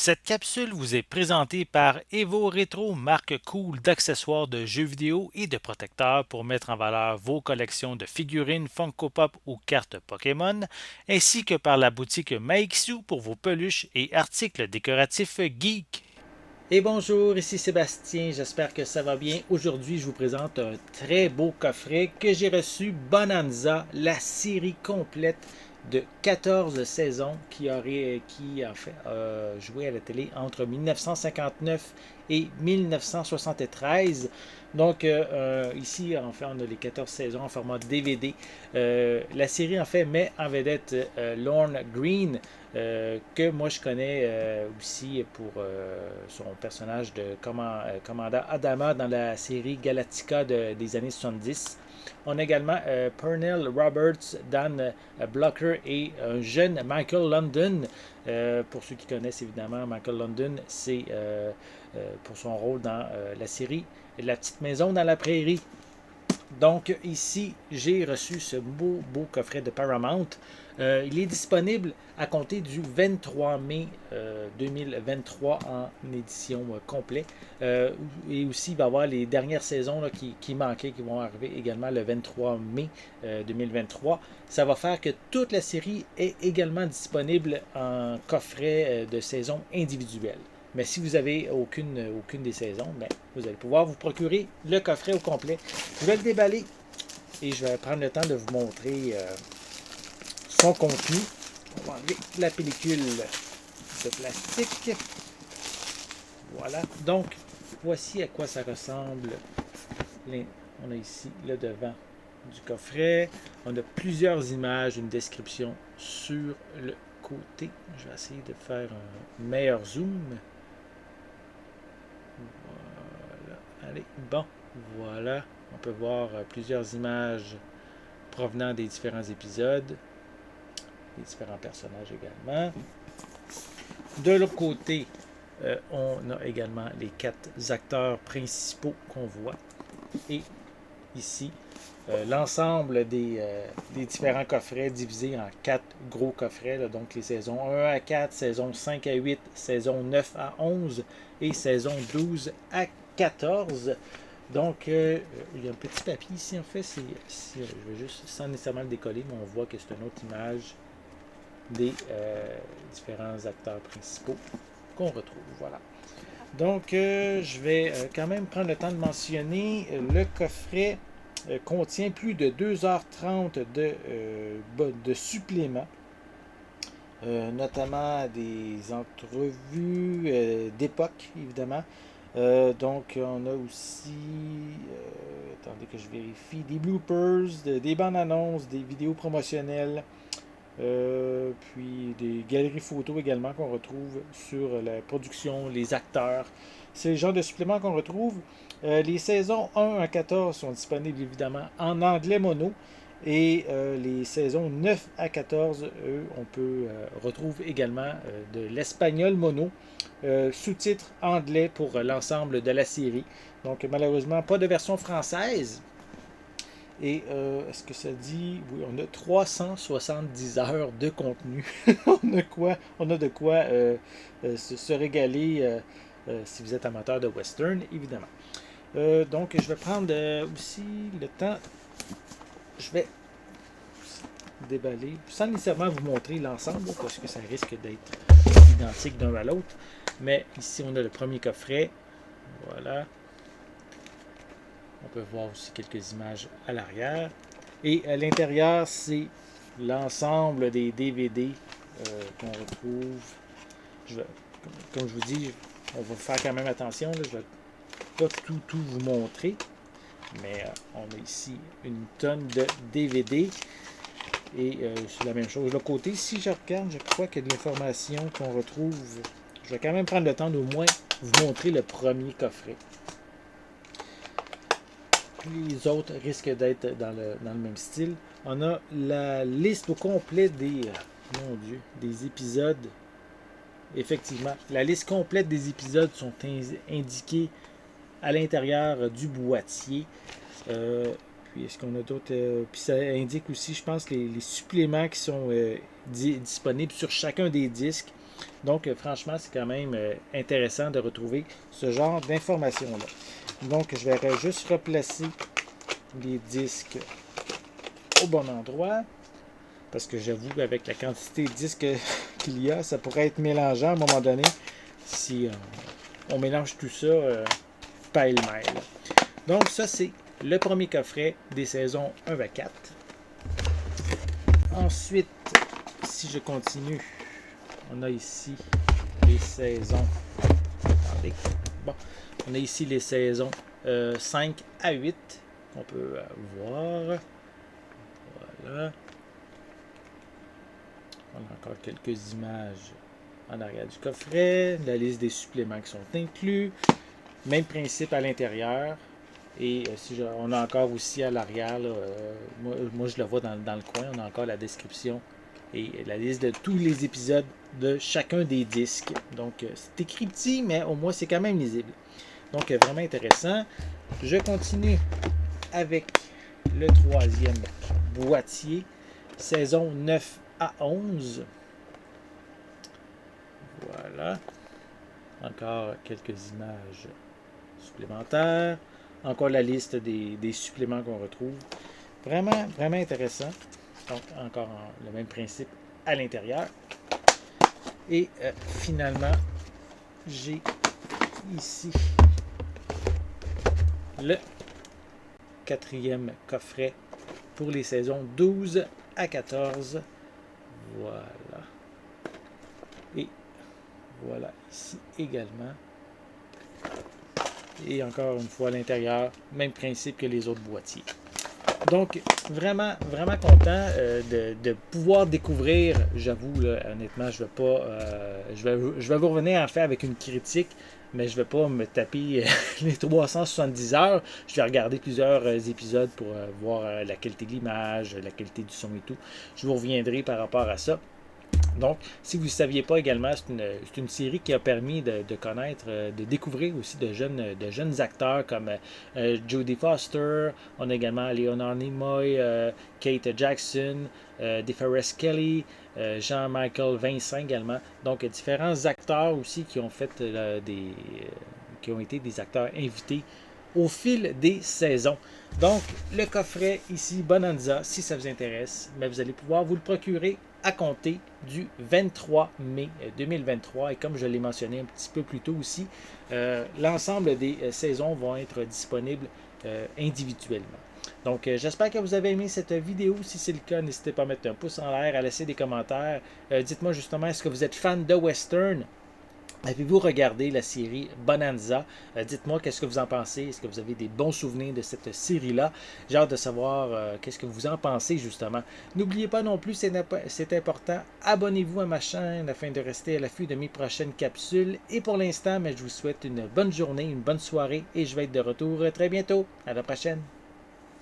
Cette capsule vous est présentée par Evo Retro, marque cool d'accessoires de jeux vidéo et de protecteurs pour mettre en valeur vos collections de figurines Funko Pop ou cartes Pokémon, ainsi que par la boutique Maixu pour vos peluches et articles décoratifs geek. Et bonjour, ici Sébastien, j'espère que ça va bien. Aujourd'hui, je vous présente un très beau coffret que j'ai reçu, Bonanza, la série complète de 14 saisons qui a fait joué à la télé entre 1959 et 1973. Donc ici, en fait, on a les 14 saisons en format DVD. La série, en fait, met en vedette Lorne Green, que moi je connais aussi pour son personnage de commandant Adama dans la série Galactica des années 70. On a également Pernell Roberts, Dan Blocker et un jeune Michael London. Pour ceux qui connaissent évidemment, Michael London, c'est pour son rôle dans la série La petite maison dans la prairie. Donc ici, j'ai reçu ce beau coffret de Paramount. Il est disponible à compter du 23 mai 2023 en édition complète. Et aussi, il va y avoir les dernières saisons là, qui manquaient, qui vont arriver également le 23 mai 2023. Ça va faire que toute la série est également disponible en coffret de saison individuelle. Mais si vous n'avez aucune des saisons, ben, vous allez pouvoir vous procurer le coffret au complet. Je vais le déballer et je vais prendre le temps de vous montrer son contenu. On va enlever la pellicule de plastique. Voilà. Donc, voici à quoi ça ressemble. On a ici le devant du coffret. On a plusieurs images, une description sur le côté. Je vais essayer de faire un meilleur zoom. Voilà. Allez, bon, voilà. On peut voir plusieurs images provenant des différents épisodes, des différents personnages également. De l'autre côté, on a également les 4 acteurs principaux qu'on voit. Et ici, l'ensemble des différents coffrets divisés en 4 gros coffrets. Là, donc les saisons 1 à 4, saison 5 à 8, saison 9 à 11 et saison 12 à 14. Donc, il y a un petit papier ici, en fait. Je vais juste, sans nécessairement le décoller, mais on voit que c'est une autre image des différents acteurs principaux qu'on retrouve. Voilà. Donc, je vais quand même prendre le temps de mentionner le coffret contient plus de 2h30 de suppléments, notamment des entrevues d'époque, évidemment. Donc, on a aussi, attendez que je vérifie, des bloopers, des bandes annonces, des vidéos promotionnelles, puis des galeries photos également qu'on retrouve sur la production, les acteurs. C'est le genre de suppléments qu'on retrouve. Les saisons 1 à 14 sont disponibles évidemment en anglais mono. Et les saisons 9 à 14, on peut retrouver également de l'espagnol mono, sous-titres anglais pour l'ensemble de la série. Donc malheureusement, pas de version française. Et est-ce que ça dit... Oui, on a 370 heures de contenu. On a de quoi se régaler si vous êtes amateur de western, évidemment. Donc, je vais prendre aussi le temps. Je vais déballer, sans nécessairement vous montrer l'ensemble, parce que ça risque d'être identique d'un à l'autre. Mais ici, on a le premier coffret. Voilà. On peut voir aussi quelques images à l'arrière. Et à l'intérieur, c'est l'ensemble des DVD qu'on retrouve. Comme je vous dis, on va faire quand même attention. Là, je ne vais pas tout vous montrer. Mais on a ici une tonne de DVD. Et c'est la même chose. De l'autre côté, si je regarde, je crois qu'il y a de l'information qu'on retrouve. Je vais quand même prendre le temps d'au moins vous montrer le premier coffret. Les autres risquent d'être dans le même style. On a la liste au complet des épisodes. Effectivement, la liste complète des épisodes sont indiqués à l'intérieur du boîtier. Puis est-ce qu'on a d'autres... puis ça indique aussi, je pense, les suppléments qui sont disponibles sur chacun des disques. Donc, franchement, c'est quand même intéressant de retrouver ce genre d'informations-là. Donc, je vais juste replacer les disques au bon endroit. Parce que j'avoue qu'avec la quantité de disques qu'il y a, ça pourrait être mélangeant à un moment donné si on mélange tout ça pêle-mêle. Donc, ça, c'est le premier coffret des saisons 1 à 4. Ensuite, si je continue, on a ici les saisons. Attendez. Bon, on a ici les saisons 5 à 8 qu'on peut voir. Voilà. On a encore quelques images en arrière du coffret, la liste des suppléments qui sont inclus. Même principe à l'intérieur. Et on a encore aussi à l'arrière, moi je le vois dans le coin, on a encore la description et la liste de tous les épisodes de chacun des disques. Donc c'est écrit petit, mais au moins c'est quand même lisible. Donc vraiment intéressant. Je continue avec le troisième boîtier, saison 9 à 11. Voilà. Encore quelques images supplémentaires. Encore la liste des suppléments qu'on retrouve. Vraiment, vraiment intéressant. Donc, encore le même principe à l'intérieur. Et finalement, j'ai ici le quatrième coffret pour les saisons 12 à 14. Voilà. Et voilà ici également. Et encore une fois à l'intérieur, même principe que les autres boîtiers. Donc, vraiment, vraiment content de pouvoir découvrir. J'avoue, honnêtement, je vais vous revenir en fait avec une critique, mais je ne vais pas me taper les 370 heures. Je vais regarder plusieurs épisodes pour voir la qualité de l'image, la qualité du son et tout. Je vous reviendrai par rapport à ça. Donc, si vous ne saviez pas également, c'est une série qui a permis de connaître, de découvrir aussi de jeunes acteurs comme Jodie Foster, on a également Leonard Nimoy, Kate Jackson, DeForest Kelly, Jean-Michael Vincent également. Donc, différents acteurs aussi qui ont fait qui ont été des acteurs invités au fil des saisons. Donc, le coffret ici, Bonanza, si ça vous intéresse, mais vous allez pouvoir vous le procurer à compter du 23 mai 2023. Et comme je l'ai mentionné un petit peu plus tôt aussi, l'ensemble des saisons vont être disponibles individuellement. Donc, j'espère que vous avez aimé cette vidéo. Si c'est le cas, n'hésitez pas à mettre un pouce en l'air, à laisser des commentaires. Dites-moi justement, est-ce que vous êtes fan de western? Avez-vous regardé la série Bonanza? Dites-moi qu'est-ce que vous en pensez. Est-ce que vous avez des bons souvenirs de cette série-là? J'ai hâte de savoir qu'est-ce que vous en pensez justement. N'oubliez pas non plus, c'est important, abonnez-vous à ma chaîne afin de rester à l'affût de mes prochaines capsules. Et pour l'instant, je vous souhaite une bonne journée, une bonne soirée et je vais être de retour très bientôt. À la prochaine!